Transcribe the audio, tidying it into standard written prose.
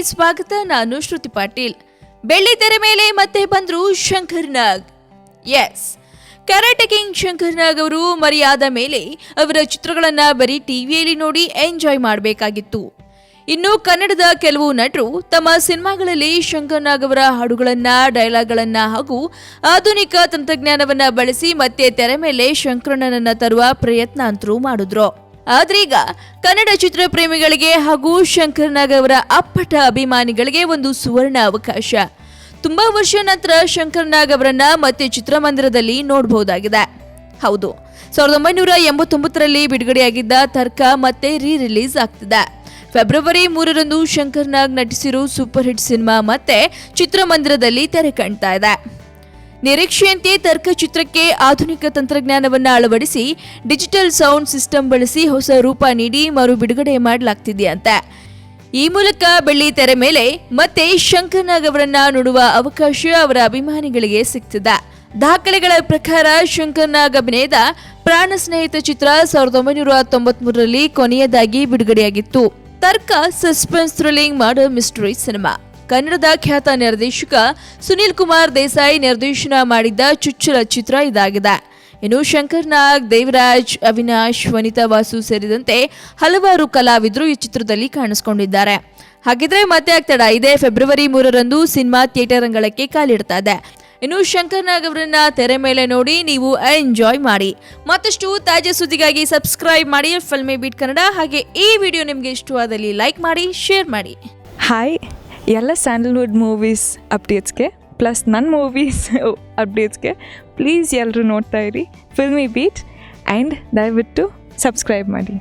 ಸ್ವಾಗತ. ನಾನು ಶ್ರುತಿ ಪಾಟೀಲ್. ಬೆಳ್ಳಿ ತೆರೆ ಮೇಲೆ ಮತ್ತೆ ಬಂದ್ರು ಶಂಕರ್ ನಾಗ್. ಎಸ್, ಕರಾಟೆ ಕಿಂಗ್ ಶಂಕರ್ ನಾಗ್ ಅವರು ಮರೆಯಾದ ಮೇಲೆ ಅವರ ಚಿತ್ರಗಳನ್ನ ಬರೀ ಟಿವಿಯಲ್ಲಿ ನೋಡಿ ಎಂಜಾಯ್ ಮಾಡಬೇಕಾಗಿತ್ತು. ಇನ್ನು ಕನ್ನಡದ ಕೆಲವು ನಟರು ತಮ್ಮ ಸಿನಿಮಾಗಳಲ್ಲಿ ಶಂಕರ್ ನಾಗ್ ಅವರ ಹಾಡುಗಳನ್ನ, ಡೈಲಾಗ್ಗಳನ್ನ ಹಾಗೂ ಆಧುನಿಕ ತಂತ್ರಜ್ಞಾನವನ್ನ ಬಳಸಿ ಮತ್ತೆ ತೆರೆ ಮೇಲೆ ಶಂಕರಣ್ಣನನ್ನ ತರುವ ಪ್ರಯತ್ನ ಅಂತೂ ಮಾಡಿದ್ರು. ಆದ್ರೀಗ ಕನ್ನಡ ಚಿತ್ರ ಪ್ರೇಮಿಗಳಿಗೆ ಹಾಗೂ ಶಂಕರ್ ನಾಗ್ ಅವರ ಅಪ್ಪಟ ಅಭಿಮಾನಿಗಳಿಗೆ ಒಂದು ಸುವರ್ಣ ಅವಕಾಶ. ತುಂಬಾ ವರ್ಷ ನಂತರ ಶಂಕರ್ ನಾಗ್ ಅವರನ್ನ ಮತ್ತೆ ಚಿತ್ರಮಂದಿರದಲ್ಲಿ ನೋಡಬಹುದಾಗಿದೆ. ಹೌದು, 1989ರಲ್ಲಿ ಬಿಡುಗಡೆಯಾಗಿದ್ದ ತರ್ಕ ಮತ್ತೆ ರಿಲೀಸ್ ಆಗ್ತಿದೆ. ಫೆಬ್ರವರಿ 3ರಂದು ಶಂಕರ್ ನಾಗ್ ನಟಿಸಿರೋ ಸೂಪರ್ ಹಿಟ್ ಸಿನಿಮಾ ಮತ್ತೆ ಚಿತ್ರಮಂದಿರದಲ್ಲಿ ತೆರೆ ಕಾಣ್ತಾ ಇದೆ. ನಿರೀಕ್ಷೆಯಂತೆ ತರ್ಕ ಚಿತ್ರಕ್ಕೆ ಆಧುನಿಕ ತಂತ್ರಜ್ಞಾನವನ್ನು ಅಳವಡಿಸಿ ಡಿಜಿಟಲ್ ಸೌಂಡ್ ಸಿಸ್ಟಮ್ ಬಳಸಿ ಹೊಸ ರೂಪ ನೀಡಿ ಮರು ಬಿಡುಗಡೆ ಮಾಡಲಾಗ್ತಿದೆಯಂತೆ. ಈ ಮೂಲಕ ಬೆಳ್ಳಿ ತೆರೆ ಮೇಲೆ ಮತ್ತೆ ಶಂಕರ್ ನಾಗ್ ಅವರನ್ನ ನೋಡುವ ಅವಕಾಶ ಅವರ ಅಭಿಮಾನಿಗಳಿಗೆ ಸಿಗ್ತಿದೆ. ದಾಖಲೆಗಳ ಪ್ರಕಾರ ಶಂಕರ್ ನಾಗ್ ಅಭಿನಯದ ಪ್ರಾಣ ಸ್ನೇಹಿತ ಚಿತ್ರ 1993ರಲ್ಲಿ ಕೊನೆಯದಾಗಿ ಬಿಡುಗಡೆಯಾಗಿತ್ತು. ತರ್ಕ suspense thrilling murder mystery cinema. ಕನ್ನಡದ ಖ್ಯಾತ ನಿರ್ದೇಶಕ ಸುನಿಲ್ ಕುಮಾರ್ ದೇಸಾಯಿ ನಿರ್ದೇಶನ ಮಾಡಿದ್ದ ಚುಚ್ಚಲ ಚಿತ್ರ ಇದಾಗಿದೆ. ಇನ್ನು ಶಂಕರ್ ನಾಗ್, ದೇವರಾಜ್, ಅವಿನಾಶ್, ವನಿತಾ ವಾಸು ಸೇರಿದಂತೆ ಹಲವಾರು ಕಲಾವಿದರು ಈ ಚಿತ್ರದಲ್ಲಿ ಕಾಣಿಸಿಕೊಂಡಿದ್ದಾರೆ. ಹಾಗಿದ್ರೆ ಮತ್ತೆ ಆಗ್ತಡ, ಇದೇ ಫೆಬ್ರವರಿ 3ರಂದು ಸಿನಿಮಾ ಥಿಯೇಟರ್ ಅಂಗಳಕ್ಕೆ ಕಾಲಿಡ್ತಾ ಇದೆ. ಇನ್ನು ಶಂಕರ್ ನಾಗ್ ಅವರನ್ನ ತೆರೆ ಮೇಲೆ ನೋಡಿ ನೀವು ಎಂಜಾಯ್ ಮಾಡಿ. ಮತ್ತಷ್ಟು ತಾಜಾ ಸುದ್ದಿಗಾಗಿ ಸಬ್ಸ್ಕ್ರೈಬ್ ಮಾಡಿ ಫಿಲ್ಮಿ ಬೀಟ್ ಕನ್ನಡ. ಹಾಗೆ ಈ ವಿಡಿಯೋ ನಿಮಗೆ ಇಷ್ಟವಾದಲ್ಲಿ ಲೈಕ್ ಮಾಡಿ, ಶೇರ್ ಮಾಡಿ. ಹಾಯ್, ಎಲ್ಲ ಸ್ಯಾಂಡಲ್ವುಡ್ ಮೂವೀಸ್ ಅಪ್ಡೇಟ್ಸ್ಗೆ ಪ್ಲಸ್ ನನ್ನ ಮೂವೀಸ್ ಅಪ್ಡೇಟ್ಸ್ಗೆ ಪ್ಲೀಸ್ ಎಲ್ಲರೂ ನೋಡ್ತಾ ಇರಿ ಫಿಲ್ಮಿ ಬೀಟ್ ಆ್ಯಂಡ್ ದಯವಿಟ್ಟು ಸಬ್ಸ್ಕ್ರೈಬ್ ಮಾಡಿ.